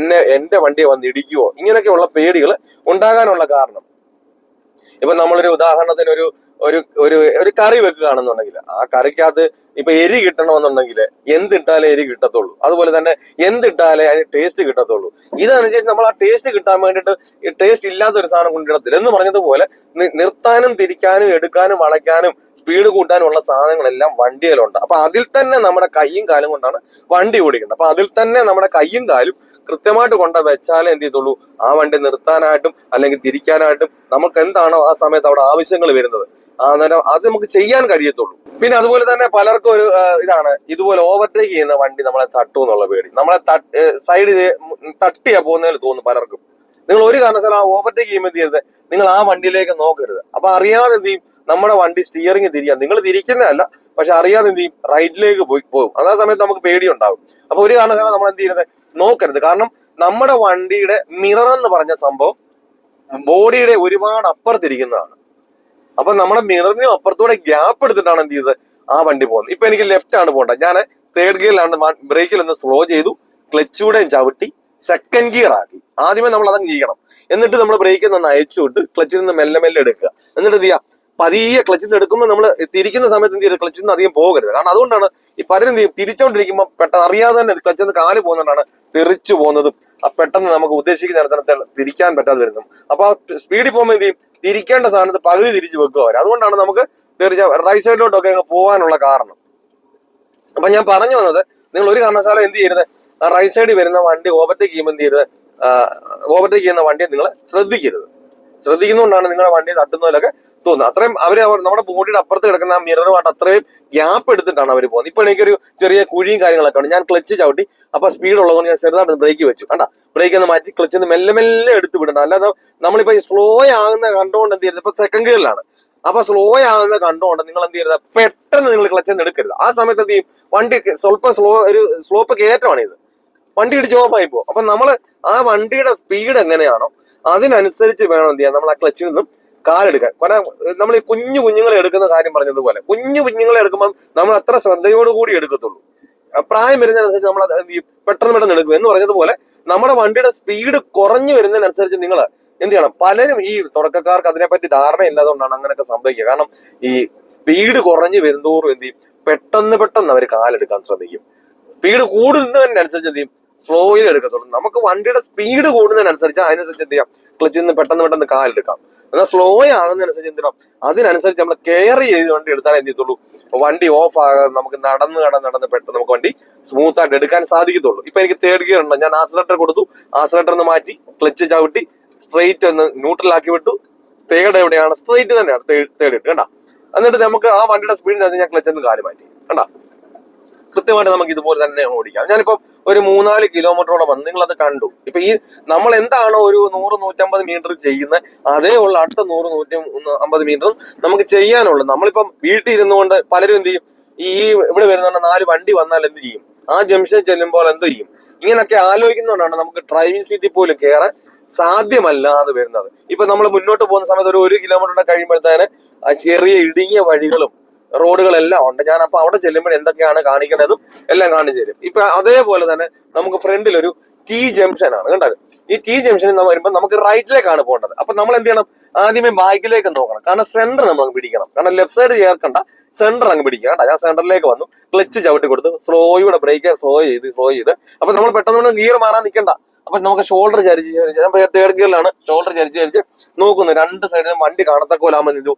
എന്റെ വണ്ടിയെ വന്ന് ഇടിക്കുവോ, ഇങ്ങനെയൊക്കെയുള്ള പേടികൾ ഉണ്ടാകാനുള്ള കാരണം. ഇപ്പൊ നമ്മളൊരു ഉദാഹരണത്തിന് ഒരു ഒരു ഒരു ഒരു കറി വെക്കുകയാണെന്നുണ്ടെങ്കിൽ ആ കറിക്കകത്ത് ഇപ്പൊ എരി കിട്ടണമെന്നുണ്ടെങ്കിൽ എന്തിട്ടാലേ എരി കിട്ടത്തുള്ളൂ, അതുപോലെ തന്നെ എന്തിട്ടാലേ അതിന് ടേസ്റ്റ് കിട്ടത്തുള്ളൂ. ഇതനുസരിച്ച് നമ്മൾ ആ ടേസ്റ്റ് കിട്ടാൻ വേണ്ടിയിട്ട് ഈ ടേസ്റ്റ് ഇല്ലാത്ത ഒരു സാധനം കൊണ്ടിടത്തില്ല എന്ന് പറഞ്ഞതുപോലെ നിർത്താനും തിരിക്കാനും എടുക്കാനും വളയ്ക്കാനും സ്പീഡ് കൂട്ടാനുള്ള സാധനങ്ങളെല്ലാം വണ്ടിയിലുണ്ട്. അപ്പൊ അതിൽ തന്നെ നമ്മുടെ കൈയും കാലും കൊണ്ടാണ് വണ്ടി ഓടിക്കുന്നത്. അപ്പൊ അതിൽ തന്നെ നമ്മുടെ കൈയും കാലും കൃത്യമായിട്ട് കൊണ്ട് വെച്ചാലേ എന്ത് ചെയ്യത്തുള്ളൂ, ആ വണ്ടി നിർത്താനായിട്ടും അല്ലെങ്കിൽ തിരിക്കാനായിട്ടും നമുക്ക് എന്താണോ ആ സമയത്ത് അവിടെ ആവശ്യങ്ങൾ വരുന്നത് അന്നേരം അത് നമുക്ക് ചെയ്യാൻ കഴിയത്തുള്ളൂ. പിന്നെ അതുപോലെ തന്നെ പലർക്കും ഒരു ഇതാണ്, ഇതുപോലെ ഓവർടേക്ക് ചെയ്യുന്ന വണ്ടി നമ്മളെ തട്ടു എന്നുള്ള പേടി. നമ്മളെ സൈഡിൽ തട്ടിയാ പോകുന്നതിൽ തോന്നും പലർക്കും. നിങ്ങൾ ഒരു കാരണവശാലും ആ ഓവർടേക്ക് ചെയ്യുമ്പോൾ എന്ത് ചെയ്യരുത്, നിങ്ങൾ ആ വണ്ടിയിലേക്ക് നോക്കരുത്. അപ്പൊ അറിയാതെ എന്ത് ചെയ്യും, നമ്മുടെ വണ്ടി സ്റ്റിയറിംഗ് തിരിയാം, നിങ്ങൾ തിരിക്കുന്നതല്ല പക്ഷെ അറിയാതെ എന്ത് ചെയ്യും, റൈറ്റിലേക്ക് പോകും. അതേ സമയത്ത് നമുക്ക് പേടി ഉണ്ടാവും. അപ്പൊ ഒരു കാരണവശാലും നമ്മൾ എന്ത് ചെയ്യരുത്, നോക്കരുത്. കാരണം നമ്മുടെ വണ്ടിയുടെ മിറർ എന്ന് പറഞ്ഞ സംഭവം ബോഡിയുടെ ഒരുപാട് അപ്പുറത്തിരിക്കുന്നതാണ്. അപ്പൊ നമ്മുടെ മിററിനും അപ്പുറത്തൂടെ ഗ്യാപ്പ് എടുത്തിട്ടാണ് എന്ത് ചെയ്തത് ആ വണ്ടി പോകുന്നത്. ഇപ്പൊ എനിക്ക് ലെഫ്റ്റ് ആണ് പോകേണ്ടത്, ഞാൻ തേർഡ് ഗിയറിലാണ് ബ്രേക്കിൽ ഒന്ന് സ്ലോ ചെയ്തു, ക്ലച്ചൂടെയും ചവിട്ടി സെക്കൻഡ് ഗിയർ ആക്കി. ആദ്യമേ നമ്മൾ അതങ്ങ് ചെയ്യണം. എന്നിട്ട് നമ്മൾ ബ്രേക്കിൽ നിന്ന് അയച്ചു വിട്ട് ക്ലച്ചിൽ നിന്ന് മെല്ലെ മെല്ലെ എടുക്കുക. എന്നിട്ട് എന്ത് ചെയ്യുക, പതിയെ ക്ലച്ചിൽ നിന്ന് എടുക്കുമ്പോൾ നമ്മൾ തിരിക്കുന്ന സമയത്ത് എന്ത് ചെയ്യരുത്, ക്ലച്ചിൽ നിന്ന് അധികം പോകരുത്. കാരണം അതുകൊണ്ടാണ് ഈ പലരും എന്ത് ചെയ്യും, തിരിച്ചോണ്ടിരിക്കുമ്പോൾ പെട്ടെന്ന് അറിയാതെ തന്നെ ക്ലച്ചിൽ നിന്ന് കാല് പോകുന്നതുകൊണ്ടാണ് തെറിച്ചു പോകുന്നതും പെട്ടെന്ന് നമുക്ക് ഉദ്ദേശിക്കുന്ന നേരത്തെ തിരിക്കാൻ പറ്റാതെ വരുന്നതും. അപ്പൊ സ്പീഡിൽ പോകുമ്പോൾ എന്ത് ചെയ്യും, തിരിക്കേണ്ട സാധനത്ത് പകുതി തിരിച്ചു വെക്കുക അവർ. അതുകൊണ്ടാണ് നമുക്ക് റൈറ്റ് സൈഡിലോട്ടൊക്കെ അങ്ങ് പോകാനുള്ള കാരണം. അപ്പൊ ഞാൻ പറഞ്ഞു വന്നത്, നിങ്ങൾ ഒരു കാരണവശാലും എന്ത് ചെയ്യരുത്, റൈറ്റ് സൈഡിൽ വരുന്ന വണ്ടി ഓവർടേക്ക് ചെയ്യുമ്പോൾ എന്ത് ചെയ്യരുത്, ഓവർടേക്ക് ചെയ്യുന്ന വണ്ടിയെ നിങ്ങൾ ശ്രദ്ധിക്കരുത്. ശ്രദ്ധിക്കുന്നതുകൊണ്ടാണ് നിങ്ങളുടെ വണ്ടി തട്ടുന്നതിലൊക്കെ തോന്നുന്നത്. അത്രയും നമ്മുടെ ബോഡിയുടെ അപ്പുറത്ത് കിടക്കുന്ന ആ മിററുമായിട്ട് അത്രയും ഗ്യാപ്പ് എടുത്തിട്ടാണ് അവർ പോകുന്നത്. ഇപ്പൊ എനിക്കൊരു ചെറിയ കുഴിയും കാര്യങ്ങളൊക്കെ ഉണ്ട്, ഞാൻ ക്ലച്ച് ചവിട്ടി, അപ്പൊ സ്പീഡ് ഉള്ളതുകൊണ്ട് ഞാൻ ചെറുതായിട്ട് ബ്രേക്ക് വെച്ചു. കണ്ടാ, ബ്രേക്ക് ഒന്ന് മാറ്റി ക്ലച്ചിൽ നിന്ന് മെല്ലെ മെല്ലെ എടുത്ത് വിടണം. അല്ലാതെ നമ്മളിപ്പോ ഈ സ്ലോ ആകുന്ന കണ്ടുകൊണ്ട് എന്ത് ചെയ്യരുത്, ഇപ്പൊ സെക്കൻഡ് ഗിയറിലാണ്, അപ്പൊ സ്ലോ ആകുന്ന കണ്ടുകൊണ്ട് നിങ്ങൾ എന്ത് ചെയ്യരുത്, പെട്ടെന്ന് നിങ്ങൾ ക്ലച്ചിൽ നിന്ന് എടുക്കരുത്. ആ സമയത്ത് എന്ത് ചെയ്യും, വണ്ടി സ്വല്പം ഒരു സ്ലോപ്പ് കയറ്റമാണ് ഇത്, വണ്ടി ഇടിച്ച് ഓഫ് ആയി പോകും. അപ്പൊ നമ്മൾ ആ വണ്ടിയുടെ സ്പീഡ് എങ്ങനെയാണോ അതിനനുസരിച്ച് വേണം എന്ത് ചെയ്യാൻ, നമ്മൾ ആ ക്ലച്ചിൽ നിന്നും കാലെടുക്കാൻ. കാരണം നമ്മൾ ഈ കുഞ്ഞുങ്ങളെ എടുക്കുന്ന കാര്യം പറഞ്ഞതുപോലെ കുഞ്ഞുങ്ങളെ എടുക്കുമ്പോൾ നമ്മൾ അത്ര ശ്രദ്ധയോടുകൂടി എടുക്കത്തുള്ളൂ. പ്രായം വരുന്നതിനനുസരിച്ച് നമ്മൾ എന്ത് ചെയ്യും, പെട്ടെന്ന് എടുക്കും. എന്ന് പറഞ്ഞതുപോലെ നമ്മുടെ വണ്ടിയുടെ സ്പീഡ് കുറഞ്ഞു വരുന്നതിനനുസരിച്ച് നിങ്ങൾ എന്ത് ചെയ്യണം. പലരും ഈ തുടക്കക്കാർക്ക് അതിനെപ്പറ്റി ധാരണ ഇല്ലാത്തതുകൊണ്ടാണ് അങ്ങനെയൊക്കെ സംഭവിക്കുക. കാരണം ഈ സ്പീഡ് കുറഞ്ഞു വരുന്നതോറും എന്ത് ചെയ്യും, പെട്ടെന്ന് അവർ കാലെടുക്കാൻ ശ്രമിക്കും. സ്പീഡ് കൂടുന്നതിനനുസരിച്ച് എന്ത് ചെയ്യും, സ്ലോയിൽ എടുക്കത്തുള്ളൂ. നമുക്ക് വണ്ടിയുടെ സ്പീഡ് കൂടുന്നതിനനുസരിച്ച് അതിനനുസരിച്ച് എന്ത് ചെയ്യാം, ക്ലച്ചിൽ നിന്ന് പെട്ടെന്ന് കാലെടുക്കാം. എന്നാൽ സ്ലോ ആകുന്നതിനനുസരിച്ച് എന്ത് ചെയ്യണം, അതിനനുസരിച്ച് നമ്മൾ കെയർ ചെയ്ത് വണ്ടി എടുത്താൽ എന്ത് ചെയ്യത്തുള്ളൂ, വണ്ടി ഓഫ് ആകാതെ നമുക്ക് നടന്ന് പെട്ടെന്ന് നമുക്ക് വണ്ടി സ്മൂത്ത് ആയിട്ട് എടുക്കാൻ സാധിക്കത്തുള്ളൂ. ഇപ്പൊ എനിക്ക് തേർഡ് ഗിയർ ഉണ്ട്, ഞാൻ ആക്സിലറേറ്റർ കൊടുത്തു, ആക്സിലറേറ്റർ ഒന്ന് മാറ്റി ക്ലച്ച് ചവിട്ടി സ്ട്രെയിറ്റ് ഒന്ന് ന്യൂട്രൽ ആക്കി വിട്ടു. തേർഡ് എവിടെയാണ്, സ്ട്രെയിറ്റ് തന്നെയാണ് തേർഡ് ഇട്ട്, കണ്ടാ. എന്നിട്ട് നമുക്ക് ആ വണ്ടിയുടെ സ്പീഡിനകത്ത് ഞാൻ ക്ലച്ചിൽ നിന്ന് കാല് മാറ്റി, കണ്ടാ. കൃത്യമായിട്ട് നമുക്ക് ഇതുപോലെ തന്നെ ഓടിക്കാം. ഞാനിപ്പോ ഒരു 3-4 കിലോമീറ്ററോളം വന്ന് നിങ്ങളത് കണ്ടു. ഇപ്പൊ ഈ നമ്മൾ എന്താണോ ഒരു 100-150 മീറ്റർ ചെയ്യുന്നത് അതേ ഉള്ള അടുത്ത 100-150 മീറ്റർ നമുക്ക് ചെയ്യാനുള്ളൂ. നമ്മളിപ്പം വീട്ടിൽ ഇരുന്നുകൊണ്ട് പലരും എന്ത് ചെയ്യും, ഈ ഇവിടെ വരുന്നുണ്ട് 4 വണ്ടി വന്നാൽ എന്ത് ചെയ്യും, ആ ജംഗ്ഷൻ ചെല്ലുമ്പോൾ എന്ത് ചെയ്യും, ഇങ്ങനെയൊക്കെ ആലോചിക്കുന്നതുകൊണ്ടാണ് നമുക്ക് ഡ്രൈവിംഗ് സീറ്റിൽ പോലും കയറാൻ സാധ്യമല്ലാതെ വരുന്നത്. ഇപ്പൊ നമ്മൾ മുന്നോട്ട് പോകുന്ന സമയത്ത് ഒരു 1 കിലോമീറ്റർ കഴിയുമ്പോഴത്തേന് ചെറിയ ഇടുങ്ങിയ വഴികളും റോഡുകളെല്ലാം ഉണ്ട്. ഞാൻ അപ്പൊ അവിടെ ചെല്ലുമ്പോൾ എന്തൊക്കെയാണ് കാണിക്കേണ്ടതും എല്ലാം കാണിച്ചു തരും. ഇപ്പൊ അതേപോലെ തന്നെ നമുക്ക് ഫ്രണ്ടിൽ ഒരു ടി ജംഗ്ഷൻ ആണ്, കണ്ടത്. ഈ ടി ജംഗ്ഷനിൽ വരുമ്പോൾ നമുക്ക് റൈറ്റിലേക്കാണ് പോകേണ്ടത്. അപ്പൊ നമ്മൾ എന്ത് ചെയ്യണം, ആദ്യമേ ബാക്കിലേക്ക് നോക്കണം. കാരണം സെന്റർ നമ്മൾ പിടിക്കണം. കാരണം ലെഫ്റ്റ് സൈഡ് ചേർക്കണ്ട, സെന്റർ അങ്ങ് പിടിക്കുക. കേട്ടോ, ഞാൻ സെന്ററിലേക്ക് വന്നു, ക്ലച്ച് ചവിട്ടി കൊടുത്തു, സ്ലോയുടെ ബ്രേക്ക് സ്ലോ ചെയ്ത് അപ്പൊ നമ്മൾ പെട്ടെന്ന് ഗിയർ മാറാൻ നിൽക്കണ്ട. അപ്പൊ നമുക്ക് ഷോൾഡർ ചരിച്ച് തേർഡ് ഗിയറിലാണ് ഷോൾഡർ ചരിച്ച് നോക്കുന്നു. 2 സൈഡിലും വണ്ടി കാണത്തക്കോലാകുമ്പോൾ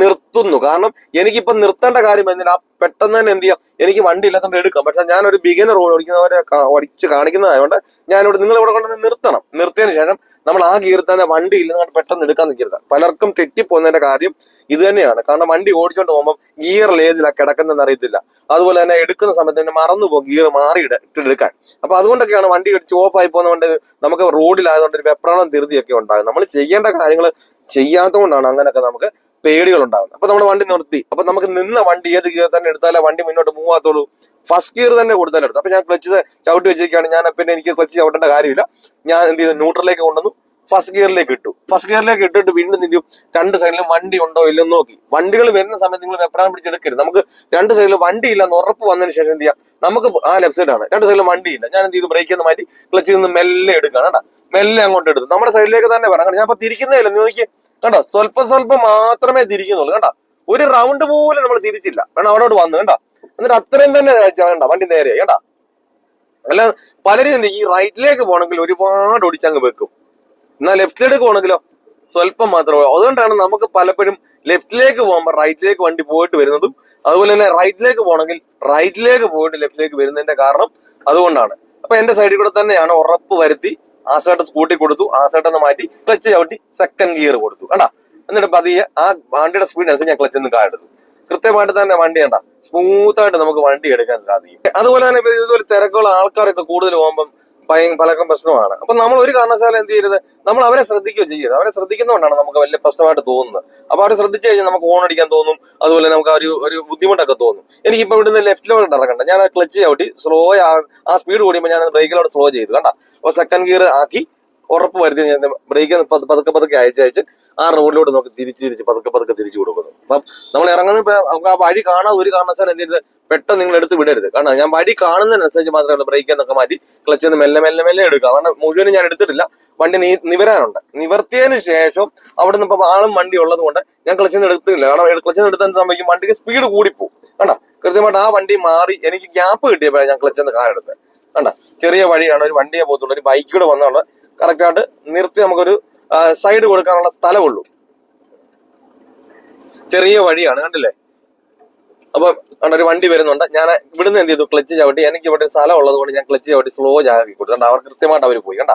നിർത്തുന്നു. കാരണം എനിക്കിപ്പോ നിർത്തേണ്ട കാര്യം വരുന്നില്ല. പെട്ടെന്ന് തന്നെ എന്ത് ചെയ്യാം, എനിക്ക് വണ്ടി ഇല്ലാത്തതുകൊണ്ട് എടുക്കാം. പക്ഷെ ഞാനൊരു ബിഗിനർ ഓടിക്കുന്നവരെ ഓടിച്ച് കാണിക്കുന്നതായതുകൊണ്ട് ഞാനിവിടെ നിങ്ങൾ ഇവിടെ കൊണ്ടുവന്ന് നിർത്തണം. നിർത്തിയതിനു ശേഷം നമ്മൾ ആ ഗിയറിൽ തന്നെ വണ്ടി ഇല്ലെന്ന് പെട്ടെന്ന് എടുക്കാൻ നിൽക്കരുത്. പലർക്കും തെറ്റിപ്പോകുന്നതിന്റെ കാര്യം ഇത് തന്നെയാണ്. കാരണം വണ്ടി ഓടിച്ചോണ്ട് പോകുമ്പോൾ ഗിയറിൽ ഏതിലാണ് കിടക്കുന്നതെന്ന് അറിയത്തില്ല. അതുപോലെ തന്നെ എടുക്കുന്ന സമയത്ത് തന്നെ മറന്നുപോകും ഗിയർ മാറി ഇട്ടെടുക്കാൻ. അപ്പൊ അതുകൊണ്ടൊക്കെയാണ് വണ്ടി ഇടിച്ച് ഓഫ് ആയി പോകുന്നതുകൊണ്ട് നമുക്ക് റോഡിലായതുകൊണ്ട് ഒരു വെപ്രാളം ധൃതിയൊക്കെ ഉണ്ടാകും. നമ്മൾ ചെയ്യേണ്ട കാര്യങ്ങൾ ചെയ്യാത്തതുകൊണ്ടാണ് അങ്ങനെയൊക്കെ നമുക്ക് പേടികൾ ഉണ്ടാകുന്നത്. അപ്പൊ നമ്മൾ വണ്ടി നിർത്തി. അപ്പൊ നമുക്ക് നിന്ന വണ്ടി ഏത് ഗിയർ തന്നെ എടുത്താലേ വണ്ടി മുന്നോട്ട് മൂവ് ആകത്തുള്ളൂ. ഫസ്റ്റ് ഗിയർ തന്നെ കൊടുത്താലും എടുത്തു. അപ്പൊ ഞാൻ ക്ലച്ച് ചവിട്ടി വെച്ചിരിക്കുകയാണ്. ഞാൻ പിന്നെ എനിക്ക് ക്ലച്ച് ചവിട്ടേണ്ട കാര്യമില്ല. ഞാൻ എന്ത് ചെയ്തു, ന്യൂട്രലിലേക്ക് കൊണ്ടുവന്നു ഫസ്റ്റ് ഗിയറിലേക്ക് ഇട്ടു. ഫസ്റ്റ് ഗിയറിലേക്ക് ഇട്ടിട്ട് വീണ്ടും എന്ത് ചെയ്യും, രണ്ട് സൈഡിലും വണ്ടി ഉണ്ടോ ഇല്ലെന്ന് നോക്കി. വണ്ടികൾ വരുന്ന സമയത്ത് നിങ്ങൾ വെപ്രാളം പിടിച്ചെടുക്കരുത്. നമുക്ക് രണ്ട് സൈഡിലും വണ്ടി ഇല്ലെന്ന് ഉറപ്പ് വന്നതിന് ശേഷം എന്ത് ചെയ്യാം, നമുക്ക് ആ ലെഫ്റ്റ് സൈഡാണ്, രണ്ട് സൈഡിലും വണ്ടിയില്ല. ഞാൻ എന്ത് ചെയ്തു, ബ്രേക്ക് ഒന്ന് മാറ്റി ക്ലച്ചിൽ നിന്ന് മെല്ലെ എടുക്കുകയാണ് കേട്ടോ. മെല്ലെ അങ്ങോട്ട് എടുത്തു. നമ്മുടെ സൈഡിലേക്ക് തന്നെ വരാം. ഞാൻ അപ്പൊ തിരിക്കുന്നേ ഇല്ല, നോക്കി കണ്ടോ, സ്വല്പം മാത്രമേ തിരിക്കുന്നുള്ളൂ കേട്ടോ. ഒരു റൗണ്ട് പോലും നമ്മൾ തിരിച്ചില്ല. വേണം അവിടോട്ട് വന്നു കേട്ടോ. എന്നിട്ട് അത്രയും തന്നെ വേണ്ട വണ്ടി നേരെ കേട്ടാ. അല്ല പലരും എന്ത് ഈ റൈറ്റിലേക്ക് പോകണമെങ്കിൽ ഒരുപാട് ഒടിച്ചങ്ങ് വെക്കും. എന്നാൽ ലെഫ്റ്റിലേക്ക് പോകണമെങ്കിലോ സ്വല്പം മാത്രമേ. അതുകൊണ്ടാണ് നമുക്ക് പലപ്പോഴും ലെഫ്റ്റിലേക്ക് പോകുമ്പോൾ റൈറ്റിലേക്ക് വണ്ടി പോയിട്ട് വരുന്നതും, അതുപോലെ തന്നെ റൈറ്റിലേക്ക് പോകണമെങ്കിൽ റൈറ്റിലേക്ക് പോയിട്ട് ലെഫ്റ്റിലേക്ക് വരുന്നതിന്റെ കാരണം അതുകൊണ്ടാണ്. അപ്പൊ എന്റെ സൈഡിൽ കൂടെ തന്നെയാണ് ഉറപ്പ് വരുത്തി ആ സൈഡ് സ്കൂട്ടി കൊടുത്തു. ആ സൈഡ് മാറ്റി ക്ലച്ച് ചവിട്ടി സെക്കൻഡ് ഗിയർ കൊടുത്തു കണ്ടാ. എന്നിട്ട് പതിയെ ആ വണ്ടിയുടെ സ്പീഡ് അനുസരിച്ച് ഞാൻ ക്ലച്ച് നിന്ന് കാലെടുത്തു. കൃത്യമായിട്ട് തന്നെ വണ്ടി കണ്ട സ്മൂത്ത് ആയിട്ട് നമുക്ക് വണ്ടി എടുക്കാൻ സാധിക്കും. അതുപോലെ തന്നെ ഇതുപോലെ തിരക്കുള്ള ആൾക്കാരൊക്കെ കൂടുതൽ പോകുമ്പം പലർക്കും പ്രശ്നമാണ്. അപ്പൊ നമ്മൾ ഒരു കാരണവശാലും എന്ത് ചെയ്യരുത്, നമ്മൾ അവരെ ശ്രദ്ധിക്കുകയോ ചെയ്യരുത്. അവരെ ശ്രദ്ധിക്കുന്നതുകൊണ്ടാണ് നമുക്ക് വലിയ പ്രശ്നമായിട്ട് തോന്നുന്നത്. അപ്പൊ അവരെ ശ്രദ്ധിച്ചു കഴിഞ്ഞാൽ നമുക്ക് ഓൺ അടിക്കാൻ തോന്നും. അതുപോലെ നമുക്ക് ഒരു ബുദ്ധിമുട്ടൊക്കെ തോന്നും. എനിക്കിപ്പോ ഇവിടുന്ന് ലെഫ്റ്റിലോട്ട് ഇറക്കണ്ട, ഞാൻ ക്ലച്ച് ചവിട്ടി സ്ലോ ആ സ്പീഡ് കൂടിയപ്പോൾ ഞാൻ ബ്രേക്കിലോട്ട് സ്ലോ ചെയ്തു കണ്ട. അപ്പൊ സെക്കൻഡ് ഗിയർ ആക്കി ഉറപ്പ് വരുത്തി ഞാൻ ബ്രേക്ക് പതുക്കെ അയച്ചയച്ച് ആ റോഡിലോട്ട് നമുക്ക് തിരിച്ച് പതുക്കെ തിരിച്ചു കൊടുക്കുന്നു. അപ്പം നമ്മൾ ഇറങ്ങുന്ന നമുക്ക് ആ വഴി കാണാതെ ഒരു കാരണവശാലും എന്ത് ചെയ്യരുത്, പെട്ടെന്ന് നിങ്ങൾ എടുത്ത് വിടരുത്. കാരണം ഞാൻ വഴി കാണുന്നതിനനുസരിച്ച് മാത്രമേ ബ്രേക്ക് എന്നൊക്കെ മാറ്റി ക്ലച്ച് ഒന്ന് മെല്ലെ എടുക്കുക. കാരണം മുഴുവനും ഞാൻ എടുത്തിട്ടില്ല, വണ്ടി നിവരാനുണ്ട്. നിവർത്തിയതിനു ശേഷം അവിടെ നിന്ന് ഇപ്പൊ ആളും വണ്ടി ഉള്ളത് കൊണ്ട് ഞാൻ ക്ലച്ചിന് എടുത്തില്ല. കാരണം ക്ലച്ചിന് എടുത്താൽ സംഭവിക്കും വണ്ടിക്ക് സ്പീഡ് കൂടിപ്പോവും കണ്ട. കൃത്യമായിട്ട് ആ വണ്ടി മാറി എനിക്ക് ഗ്യാപ്പ് കിട്ടിയപ്പോഴാണ് ഞാൻ ക്ലച്ചിന്ന് കാലെടുത്തത് കണ്ട. ചെറിയ വഴിയാണ്, ഒരു വണ്ടിയെ പോകത്തുള്ളൂ. ഒരു ബൈക്കിലൂടെ വന്നുള്ള കറക്റ്റായിട്ട് നിർത്തി നമുക്കൊരു സൈഡ് കൊടുക്കാനുള്ള സ്ഥലമുള്ളൂ. ചെറിയ വഴിയാണ് കണ്ടില്ലേ. അപ്പൊ ഒരു വണ്ടി വരുന്നുണ്ട്. ഞാൻ ഇവിടുന്ന് എന്ത് ചെയ്തു, ക്ലച്ച് ചവിട്ടി. എനിക്ക് ഇവിടെ സ്ഥലം ഉള്ളത് കൊണ്ട് ഞാൻ ക്ലച്ച് ചവിട്ടി സ്ലോ ആക്കി കൊടുത്തു. അവർ കൃത്യമായിട്ട് അവർ പോയി കണ്ട.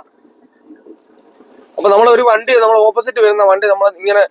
അപ്പൊ നമ്മൾ ഒരു വണ്ടി, നമ്മൾ ഓപ്പോസിറ്റ് വരുന്ന വണ്ടി നമ്മൾ ഇങ്ങനെ,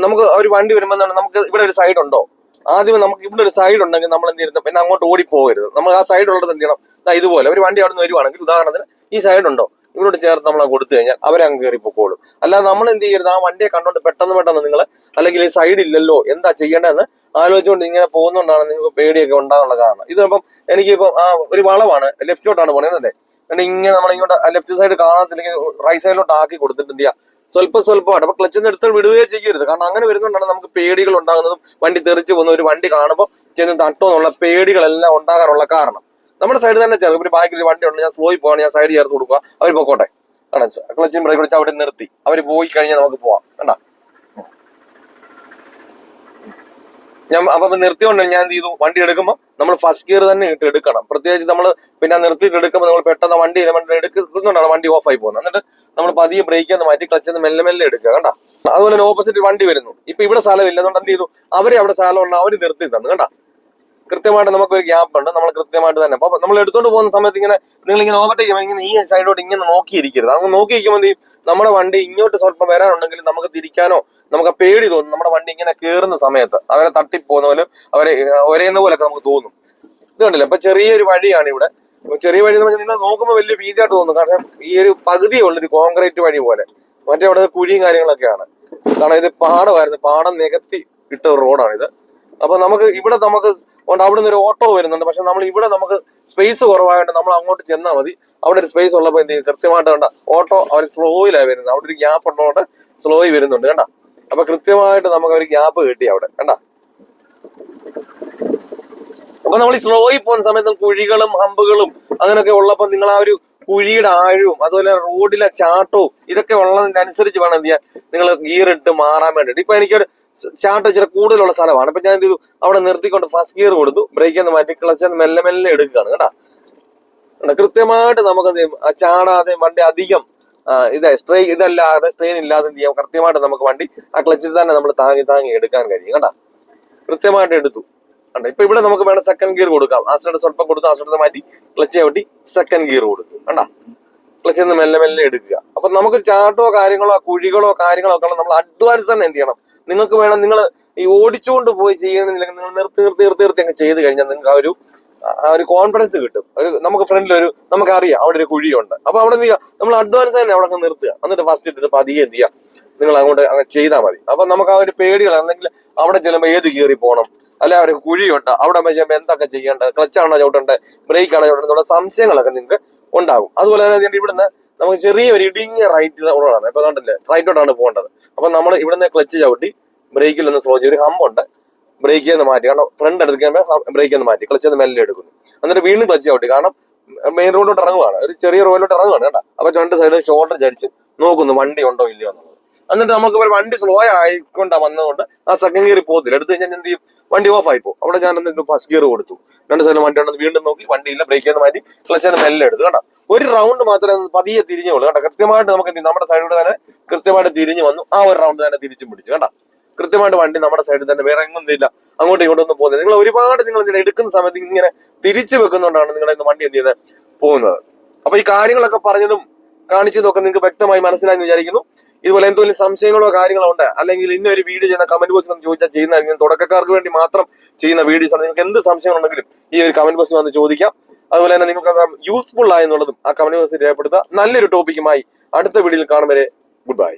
നമുക്ക് ഒരു വണ്ടി വരുമ്പോൾ നമുക്ക് ഇവിടെ ഒരു സൈഡ് ഉണ്ടോ, ആദ്യം നമുക്ക് ഇവിടെ ഒരു സൈഡ് ഉണ്ടെങ്കിൽ നമ്മൾ എന്ത് ചെയ്യുന്നത്, പിന്നെ അങ്ങോട്ട് ഓടിപ്പോകരുത്. നമ്മൾ ആ സൈഡ് ഉള്ളത് എന്ത് ചെയ്യണം, ഇതുപോലെ ഒരു വണ്ടി അവിടെ നിന്ന് വരുവാണെങ്കിൽ ഉദാഹരണത്തിന് ഈ സൈഡ് ഉണ്ടോ, ഇവരോട് ചേർത്ത് നമ്മൾ കൊടുത്തു കഴിഞ്ഞാൽ അവരെ അങ്ങ് കയറി പൊക്കോളും. അല്ലാതെ നമ്മൾ എന്ത് ചെയ്യരുത്, ആ വണ്ടിയെ കണ്ടോണ്ട് പെട്ടെന്ന് നിങ്ങൾ അല്ലെങ്കിൽ ഈ സൈഡ് ഇല്ലല്ലോ എന്താ ചെയ്യേണ്ടതെന്ന് ആലോചിച്ചുകൊണ്ട് ഇങ്ങനെ പോകുന്നതുകൊണ്ടാണ് നിങ്ങൾക്ക് പേടിയൊക്കെ ഉണ്ടാകാനുള്ള കാരണം. ഇതിപ്പം എനിക്കിപ്പം ഒരു വളവാണ്, ലെഫ്റ്റിലോട്ടാണ് പോണേന്നല്ലേ, കാരണം ഇങ്ങനെ നമ്മളിങ്ങോട്ട് ലെഫ്റ്റ് സൈഡ് കാണാത്തില്ലെങ്കിൽ റൈറ്റ് സൈഡിലോട്ട് ആക്കി കൊടുത്തിട്ട് എന്ത് ചെയ്യുക, സ്വല്പമായിട്ട്. അപ്പൊ ക്ലച്ചിന്ന് എടുത്ത് വിടുകയോ ചെയ്യരുത്. കാരണം അങ്ങനെ വരുന്നതുകൊണ്ടാണ് നമുക്ക് പേടികൾ ഉണ്ടാകുന്നതും വണ്ടി തെറിച്ച് പോകുന്ന ഒരു വണ്ടി കാണുമ്പോൾ ചെന്ന് തട്ടോ എന്നുള്ള പേടികളെല്ലാം ഉണ്ടാകാനുള്ള കാരണം. നമ്മുടെ സൈഡ് തന്നെ ചേർത്ത് ഒരു ബാക്കിൽ വണ്ടി ഉണ്ട്, ഞാൻ സ്ലോയിൽ പോവാണ്, ഞാൻ സൈഡ് ചേർത്ത് കൊടുക്കുക, അവർ പൊക്കോട്ടെ കണ്ടാ. ക്ലച്ചും ബ്രേക്ക് പിടിച്ച് അവിടെ നിർത്തി അവർ പോയി കഴിഞ്ഞാൽ നമുക്ക് പോവാം കണ്ടാ. ഞാൻ അപ്പൊ നിർത്തിയോണ്ട് ഞാൻ എന്ത് ചെയ്തു, വണ്ടി എടുക്കുമ്പോൾ നമ്മൾ ഫസ്റ്റ് ഗിയർ തന്നെ ഇട്ട് എടുക്കണം. പ്രത്യേകിച്ച് നമ്മൾ പിന്നെ നിർത്തിയിട്ട് എടുക്കുമ്പോൾ നമ്മൾ പെട്ടെന്ന് വണ്ടി എടുക്കുന്നുണ്ടാണ് വണ്ടി ഓഫ് ആയി പോകുന്നത്. എന്നിട്ട് നമ്മൾ പതിയെ ബ്രേക്ക് ഒന്ന് മാറ്റി ക്ലച്ച് മെല്ലെ എടുക്കുക കണ്ടാ. അതുപോലെ തന്നെ ഓപ്പോസിറ്റ് വണ്ടി വരുന്നു. ഇപ്പൊ ഇവിടെ സ്ഥലമില്ല, അതുകൊണ്ട് എന്ത് ചെയ്തു, അവരെ അവിടെ സ്ഥലം ഉണ്ട്, അവര് നിർത്തി തന്നു കണ്ടാ. കൃത്യമായിട്ട് നമുക്കൊരു ഗ്യാപ്പ് ഉണ്ട്, നമ്മൾ കൃത്യമായിട്ട് തന്നെ. അപ്പൊ നമ്മൾ എടുത്തോണ്ട് പോകുന്ന സമയത്ത് ഇങ്ങനെ നിങ്ങൾ ഇങ്ങനെ ഓവർടേക്ക് ഇങ്ങനെ ഈ സൈഡോട്ട് ഇങ്ങനെ നോക്കിയിരിക്കരുത്. അങ്ങ് നോക്കിയിരിക്കുമ്പോൾ എന്ത് ചെയ്യും, നമ്മുടെ വണ്ടി ഇങ്ങോട്ട് സ്വല്പം വരാനുണ്ടെങ്കിൽ നമുക്ക് തിരിക്കാനോ നമുക്ക് പേടി തോന്നും. നമ്മുടെ വണ്ടി ഇങ്ങനെ കയറുന്ന സമയത്ത് അവരെ തട്ടിപ്പോകുന്ന പോലെ, അവരെ ഒരേന്ന പോലൊക്കെ നമുക്ക് തോന്നും. ഇത് കണ്ടില്ല, അപ്പൊ ചെറിയൊരു വഴിയാണ് ഇവിടെ. ചെറിയ വഴി എന്ന് പറഞ്ഞാൽ നിങ്ങൾ നോക്കുമ്പോൾ വലിയ വീതിയായിട്ട് തോന്നും. കാരണം ഈ ഒരു പകുതിയുള്ളൊരു കോൺക്രീറ്റ് വഴി പോലെ, മറ്റേ അവിടെ കുഴിയും കാര്യങ്ങളൊക്കെയാണ്. കാരണം ഇത് പാടമായിരുന്നു, പാടം നികത്തി ഇട്ട ഒരു റോഡാണിത്. അപ്പൊ നമുക്ക് ഇവിടെ നമുക്ക് അവിടെ നിന്ന് ഒരു ഓട്ടോ വരുന്നുണ്ട്. പക്ഷെ നമ്മൾ ഇവിടെ നമുക്ക് സ്പേസ് കുറവായതുകൊണ്ട് നമ്മൾ അങ്ങോട്ട് ചെന്നാൽ മതി. അവിടെ ഒരു സ്പേസ് ഉള്ളപ്പോൾ എന്ത് ചെയ്യും, കൃത്യമായിട്ട് കണ്ട ഓട്ടോ അവർ സ്ലോയിലാണ് വരുന്നത്. അവിടെ ഒരു ഗ്യാപ്പ് ഉള്ളതുകൊണ്ട് സ്ലോയിൽ വരുന്നുണ്ട് കണ്ട. അപ്പൊ കൃത്യമായിട്ട് നമുക്ക് ഒരു ഗ്യാപ്പ് കിട്ടി അവിടെ കണ്ട. അപ്പൊ നമ്മൾ ഈ സ്ലോയിൽ പോകുന്ന സമയത്ത് കുഴികളും ഹമ്പുകളും അങ്ങനെയൊക്കെ ഉള്ളപ്പോൾ നിങ്ങൾ ആ ഒരു കുഴിയുടെ ആഴവും അതുപോലെ റോഡിലെ ചാട്ടവും ഇതൊക്കെ ഉള്ളതിന്റെ അനുസരിച്ച് വേണം എന്ത് ചെയ്യാൻ, നിങ്ങൾ ഗിയർ ഇട്ട് മാറാൻ വേണ്ടിയിട്ട്. ഇപ്പൊ എനിക്കൊരു ചാട്ടം ഇച്ചിരി കൂടുതലുള്ള സ്ഥലമാണ്. അപ്പൊ ഞാൻ എന്ത് ചെയ്തു, അവിടെ നിർത്തിക്കൊണ്ട് ഫസ്റ്റ് ഗിയർ കൊടുത്തു, ബ്രേക്ക് ഒന്ന് മാറ്റി ക്ലച്ച് മെല്ലെ എടുക്കുകയാണ് കേട്ടാ. കൃത്യമായിട്ട് നമുക്ക് എന്ത് ചെയ്യും, ചാടാതെ വണ്ടി അധികം ഇതല്ലാതെ സ്ട്രെയിൻ ഇല്ലാതെ എന്ത് ചെയ്യാം, കൃത്യമായിട്ട് നമുക്ക് വണ്ടി ആ ക്ലച്ചിൽ തന്നെ നമ്മൾ താങ്ങി എടുക്കാൻ കഴിയും കേട്ടാ. കൃത്യമായിട്ട് എടുത്തു കണ്ട. ഇപ്പൊ ഇവിടെ നമുക്ക് വേണം സെക്കൻഡ് ഗിയർ കൊടുക്കാം. ആ സൈഡ് സ്വല്പം കൊടുത്തു, ആ സൈഡ് മാറ്റി ക്ലച്ച് ചവിട്ടി സെക്കൻഡ് ഗിയർ കൊടുത്തു കണ്ടാ. ക്ലച്ചിൽ നിന്ന് മെല്ലെ എടുക്കുക. അപ്പൊ നമുക്ക് ചാട്ടോ കാര്യങ്ങളോ കുഴികളോ കാര്യങ്ങളോ ഒക്കെ നമ്മൾ അഡ്വാൻസ് തന്നെ എന്ത് ചെയ്യണം, നിങ്ങൾക്ക് വേണം. നിങ്ങൾ ഈ ഓടിച്ചുകൊണ്ട് പോയി ചെയ്യണമെന്നില്ലെങ്കിൽ നിങ്ങൾ നിർത്തി അങ്ങ് ചെയ്ത് കഴിഞ്ഞാൽ നിങ്ങൾക്ക് ആ ഒരു കോൺഫിഡൻസ് കിട്ടും. നമുക്ക് ഫ്രണ്ടിൽ നമുക്കറിയാം അവിടെ ഒരു കുഴിയുണ്ട്. അപ്പൊ അവിടെ എന്ത് ചെയ്യുക, നമ്മൾ അഡ്വാൻസ് തന്നെ അവിടെ നിർത്തുക. എന്നിട്ട് ഫസ്റ്റ് ഇട്ടിട്ട് പതിയെ എന്ത് ചെയ്യുക, നിങ്ങൾ അങ്ങോട്ട് അങ്ങ് ചെയ്താൽ മതി. അപ്പൊ നമുക്ക് ആ ഒരു പേടികൾ അല്ലെങ്കിൽ അവിടെ ചെല്ലുമ്പോൾ ഏത് ഗിയറിൽ പോകണം, അല്ലെ ഒരു കുഴിയുണ്ട് അവിടെ ചെല്ലുമ്പോൾ എന്തൊക്കെ ചെയ്യേണ്ടത്, ക്ലച്ചാണോ ചവിട്ടേണ്ടത്, ബ്രേക്ക് ആണോ ചവിട്ടേണ്ടത് എന്നുള്ള സംശയങ്ങളൊക്കെ നിങ്ങൾക്ക് ഉണ്ടാകും. അതുപോലെ തന്നെ ഇവിടുന്ന് നമുക്ക് ചെറിയൊരു ഇടുങ്ങിയ റൈറ്റ് റോഡാണ്. ഇപ്പൊ കണ്ടില്ലേ, റൈറ്റോട്ടാണ് പോകേണ്ടത്. അപ്പൊ നമ്മൾ ഇവിടുന്ന് ക്ലച്ച് ചവിട്ടി ബ്രേക്കിൽ ഒന്ന് സ്ലോ ചെയ്ത് ഒരു ഹമ്പുണ്ട്, ബ്രേക്കിൽ നിന്ന് മാറ്റി, കാരണം ഫ്രണ്ട് എടുക്കുമ്പോൾ ബ്രേക്കിൽ നിന്ന് മാറ്റി ക്ലച്ച് ഒന്ന് മെല്ലെ എടുക്കുന്നു. എന്നിട്ട് വീണ്ടും ക്ലച്ച് ചവിട്ടി, കാരണം മെയിൻ റോഡിലോട്ട് ഇറങ്ങുവാണ്, ഒരു ചെറിയ റോഡിലോട്ട് ഇറങ്ങുവാണ് കേട്ടോ. അപ്പൊ രണ്ട് സൈഡ് ഷോൾഡർ ചരിച്ച് നോക്കുന്നു വണ്ടി ഉണ്ടോ ഇല്ലയോ എന്നുള്ളത്. എന്നിട്ട് നമുക്ക് വണ്ടി സ്ലോ ആയിക്കൊണ്ടാ വന്നതുകൊണ്ട് ആ സെക്കൻഡ് ഗിയറിൽ പോകത്തില്ല. എടുത്ത് കഴിഞ്ഞാൽ എന്ത് ചെയ്യും, വണ്ടി ഓഫ് ആയി പോകും. അവിടെ ഞാൻ എന്തെങ്കിലും ഫസ്റ്റ് ഗിയർ കൊടുത്തു, രണ്ട് സൈഡിൽ വണ്ടി ഉണ്ടെന്ന് വീണ്ടും നോക്കി, വണ്ടിയില്ല, ബ്രേക്കിൽ നിന്ന് മാറ്റി ക്ലച്ച് മെല്ലെ എടുത്തു കേട്ടോ. ഒരു റൗണ്ട് മാത്രമേ പതിയെ തിരിഞ്ഞുള്ളൂ കേട്ടോ. കൃത്യമായിട്ട് നമുക്ക് നമ്മുടെ സൈഡിലൂടെ തന്നെ കൃത്യമായിട്ട് തിരിഞ്ഞു വന്നു. ആ ഒരു റൗണ്ട് തന്നെ തിരിച്ചും പിടിച്ചു കേട്ടോ. കൃത്യമായിട്ട് വണ്ടി നമ്മുടെ സൈഡിൽ തന്നെ, വേറെ എങ്ങൊന്നുമില്ല, അങ്ങോട്ടും ഇങ്ങോട്ടൊന്നും പോകുന്നത്. നിങ്ങൾ ഒരുപാട് നിങ്ങൾ എടുക്കുന്ന സമയത്ത് ഇങ്ങനെ തിരിച്ചു വെക്കുന്നതുകൊണ്ടാണ് നിങ്ങളെ വണ്ടി എന്ത് ചെയ്യുന്നത് പോകുന്നത്. അപ്പൊ ഈ കാര്യങ്ങളൊക്കെ പറഞ്ഞതും കാണിച്ചതൊക്കെ നിങ്ങൾക്ക് വ്യക്തമായി മനസ്സിലായെന്ന് വിചാരിക്കുന്നു. ഇതുപോലെ എന്തെങ്കിലും സംശയങ്ങളോ കാര്യങ്ങളോ ഉണ്ട്, അല്ലെങ്കിൽ ഇന്നൊരു വീഡിയോ ചെയ്യുന്ന കമന്റ് ബോക്സിൽ ഒന്ന് ചോദിച്ചാൽ ചെയ്യുന്നതായിരിക്കും. തുടക്കക്കാർക്ക് വേണ്ടി മാത്രം ചെയ്യുന്ന വീഡിയോസ് ആണ്. നിങ്ങൾക്ക് എന്ത് സംശയങ്ങളുണ്ടെങ്കിലും ഈ ഒരു കമന്റ് ബോക്സിൽ വന്ന് ചോദിക്കാം. അതുപോലെ തന്നെ നിങ്ങൾക്ക് അത് യൂസ്ഫുൾ ആയെന്നുള്ളതും ആ കമന്റ് ബോക്സിൽ രേഖപ്പെടുത്തുക. നല്ലൊരു ടോപ്പിക്കുമായി അടുത്ത വീഡിയോയിൽ കാണും വരെ ഗുഡ് ബൈ.